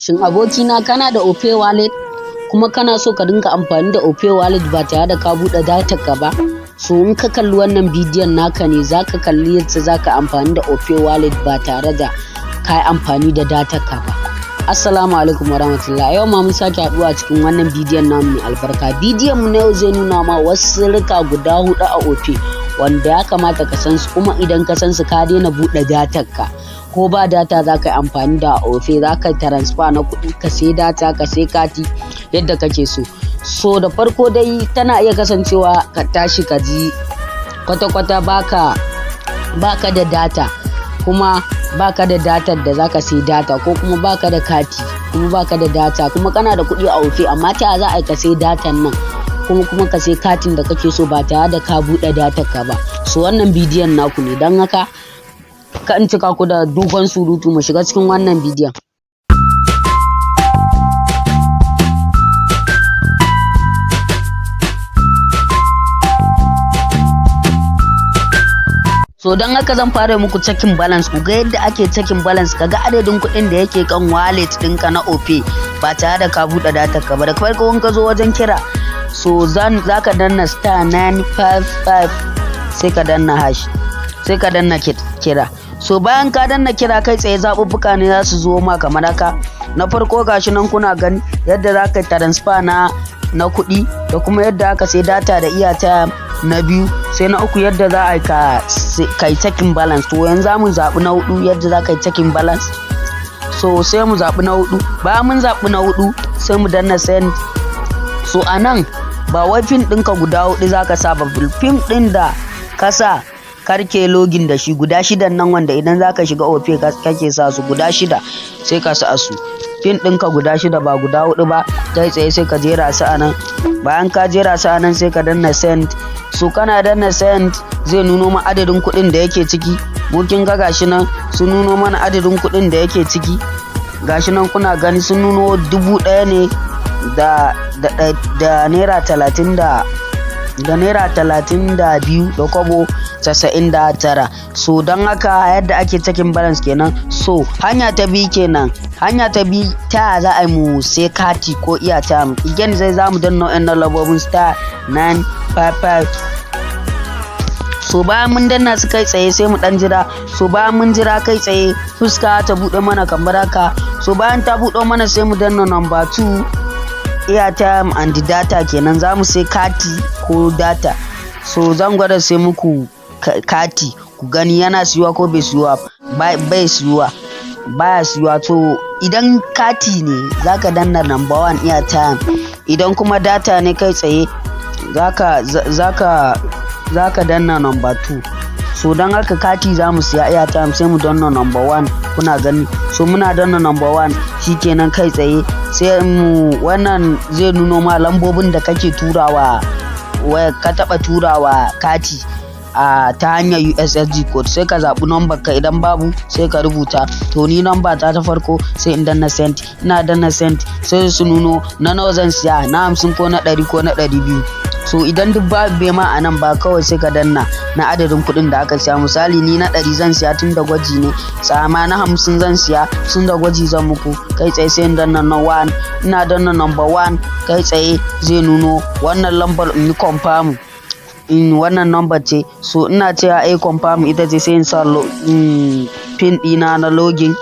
Shin abokina kana da opay wallet kuma kana so ka dinga amfani da opay wallet ba tare da ka buɗe datar ka ba? So in ka kalli wannan bidiyon naka ne zaka kalli yadda zaka amfani da opay wallet ba tare da ka yi amfani da datar ka ba. Assalamu alaikum warahmatullahi. Yau ma mun sake haɗuwa cikin wannan bidiyon namu mai albarka. Bidiyon mu na yau zai nuna ma wasu sirrika guda 4 a opay wanda ya kamata ka san su, kuma idan ka san su ka daina buɗe datar ka. Ko ba data za ka yi amfani da opay, za ka yi transfer na kuɗi, ka sai data, ka sai kati yadda kake so. So da farko dai tana iya kasancewa ka tashi ka ji kwata-kwata baka da data, kuma baka da datar da zaka sai data, ko kuma baka da kati kuma baka da data, kuma kana da kuɗi a opay amma ta za a yi ka sai datan nan kuma ka sai katin da kake so ba tare da ka buɗe datar ka ba. So wannan bidiyon naku ne, don haka ka in cika ku da dogon surutu mu shiga cikin wannan bidiyon. So don haka zan fara muku checking balance, ku ga yadda ake checking balance, kaga adadin kuɗin da yake kan wallet ɗinka na opay ba tare da ka buɗe datar ka ba. Da farko in ka zo wajen kira, so zaka danna *955 sai ka danna hash, sai ka danna kira. So bayan ka danna kira, kai tsaye zaɓuɓɓuka ne za su zo ma kamar haka. Na farko gashi nan kuna gani yadda za ka transfer na kuɗi, da kuma yadda aka sai data da airtime. Na biyu sai na uku yadda za a kai checking balance. To yanzu za mu zaɓi na 4 yadda za ka yi checking balance. So sai mu zaɓi na 4, bayan mun zaɓi na 4 sai mu danna send. So a nan ba wai pin ɗinka guda 4 za ka sa ba, pin ɗin da ka sa karke login da shi guda 6 nan, wanda idan zaka shiga opay kake sa su guda 6 sai ka sa su. Pin ɗinka guda 6 ba guda 4 ba, kai tsaye sai ka jera su a nan. Bayan ka jera su a nan sai ka danna send. So kana danna send zai nuno ma adadin kuɗin da yake ciki. Mu kin ga gashi nan sun nuno mana adadin kuɗin da yake ciki. Gashi nan kuna gani sun nuno 1000 ne da naira 30 da naira 32 da kobo 99. So don haka yadda ake checking balance kenan. So hanya ta biyu kenan, hanya ta biyu ta za a yi mu sai kati ko airtime. Again zai za mu danna wannan lambobin *955. So bayan mun danna su kai tsaye sai mu dan jira. So bayan mun jira kai tsaye fuska ta buɗe mana kamar haka. So bayan ta buɗe mana sai mu danna number 2 airtime and data kenan, za mu sai kati ko data. So zan gwada sai muku kati ku gani yana siyuwa ko bai siyuwa. Bai siyuwa, baya siyuwa. To idan kati ne zaka danna number 1 airtime, idan kuma data ne kai tsaye zaka danna number 2. So don haka kati za mu siya airtime sai mu danna number 1, kuna gani. So muna danna number 1 shikenan kai tsaye sai mu wannan zai nuno ma lambobin da kake turawa, ka taba turawa kati ta hanyar USSD code. Sai ka zaɓi number ka, idan babu sai ka rubuta. To ni number ta farko sai in danna send. Ina danna send sai su nuno na nawa zan siya, na 50 ko na 100 ko na 200. So idan duk bai ma a nan ba, kawai sai ka danna na adadin kuɗin da aka siya. Misali ni na 100 zan siya tun da gwaji ne, sama na 50 zan siya tun da gwaji zan muku. Kai tsaye sai in danna na 1. Ina danna number 1 kai tsaye zai nuno wannan lambar in yi confirm in wannan number ce. So ina cewa confirm ita ce sai in sa pin ɗina na login.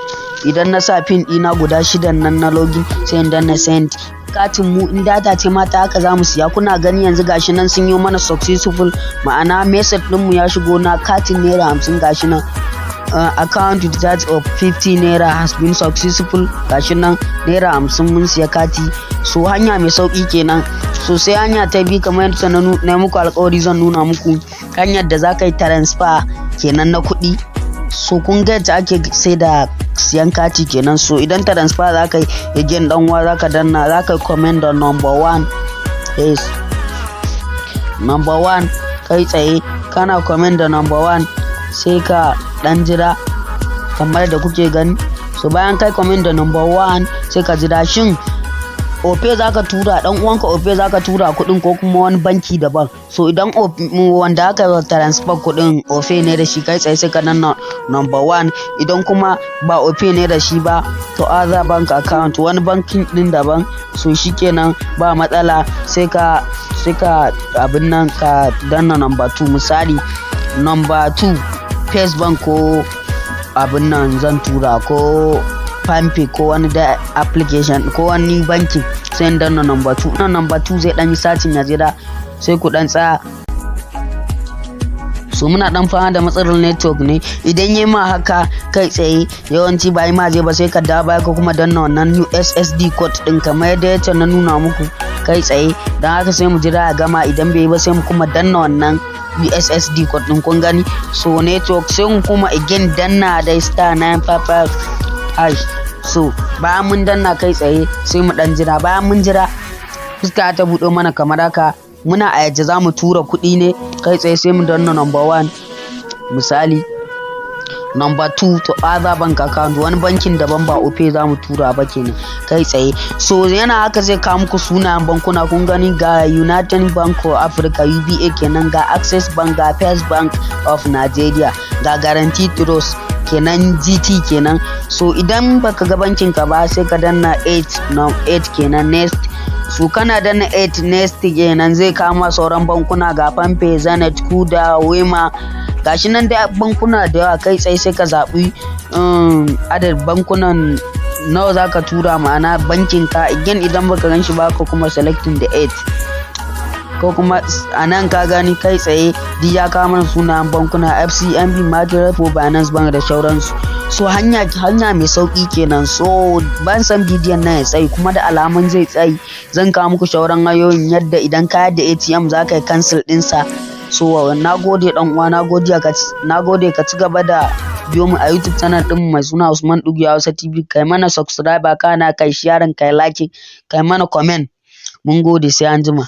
Idan na sa pin ɗina guda 6 nan na login sai in danna send. Katin mu in data ce mata haka za mu siya. Kuna gani yanzu gashi nan sun yi mana successful, ma'ana message ɗinmu ya shigo na katin naira 50. Gashi nan account with charge of 50 naira has been successful. Gashi nan naira 50 mun siya kati. So hanya mai sauki kenan. So sai hanya ta biyu kamar yadda na muku alƙawari zan nuna muku hanyar da za ka yi transfer kenan na kuɗi. So kun ga yadda ake sai da siyan kati kenan. So idan transfer za ka yi again dan uwa, za ka danna, za ka comment da number 1. Yes, number 1 kai tsaye kana comment da number 1 sai ka dan jira kamar da kuke gani. So bayan kai comment da number 1 sai ka jira shin opay zaka tura dan uwanka opay zaka tura kuɗin ko kuma wani banki daban. So idan wanda aka transfer kuɗin opay ne da shi kai tsaye sai ka danna number 1. Idan kuma ba opay ne da shi ba to other bank account wani bankin din daban, so shikenan ba matsala sai ka abin nan ka danna number 2. Misali number 2 first bank ko abin nan zan tura ko Pampe ko wani da application ko wani bankin sai danna number 2. Nan number 2 zai dan yi searching ya jira sai ku dan tsaya. So muna dan fama da matsalar network ne, idan yayi ma haka kai tsaye yawanci ba yi ma je ba sai ka dawo baya ko kuma danna wannan USSD code din kamar yadda yace na nuna muku kai tsaye. Dan haka sai mu jira ya gama, idan bai yi ba sai mu kuma danna wannan USSD code din, kun gani. So network sai mu kuma again danna da star 955 hash. So bayan mun danna kai tsaye sai mu dan jira, bayan mun jira fuska ta buɗo mana kamar haka. Muna a yaje za mu tura kuɗi ne kai tsaye sai mu danna number 1 misali number 2 to other bank account wani bankin daban ba opay za mu tura ba kenan kai tsaye. So yana haka zai kawo muku sunayen bankuna, kun gani ga United Bank of Africa UBA kenan, ga Access Bank, ga First Bank of Nigeria, ga Guarantee Trust kenan GT kenan. So idan baka ga bankin ka ba sai ka danna 8 kenan next. So kana danna 8 next kenan zai kama sauran bankuna ga Pampe, Zenith, Kuda, Wema, gashi nan da bankuna da yawa kai tsaye sai ka zaɓi adadin bankunan nawa zaka tura ma'ana bankin ka. Again idan baka gan shi ba ka kuma selecting the 8 ko kuma a nan ka gani kai tsaye duk ya kawo mana sunayen bankuna FCMB, Matrix, Binance Bank da sauransu. So hanya mai sauki kenan. So ban san bidiyon nan ya tsayi kuma da alamun zai tsayi zan kawo muku sauran hanyoyin yadda idan ka yadda ATM za ka yi cancel ɗinsa. So nagode dan uwa, nagode ka ci gaba da biyo mu a YouTube channel din mai suna Usman Dugu Hausa TV. Kai mana subscribe kana kai sharing kai like kai mana comment. Mun gode sai anjima.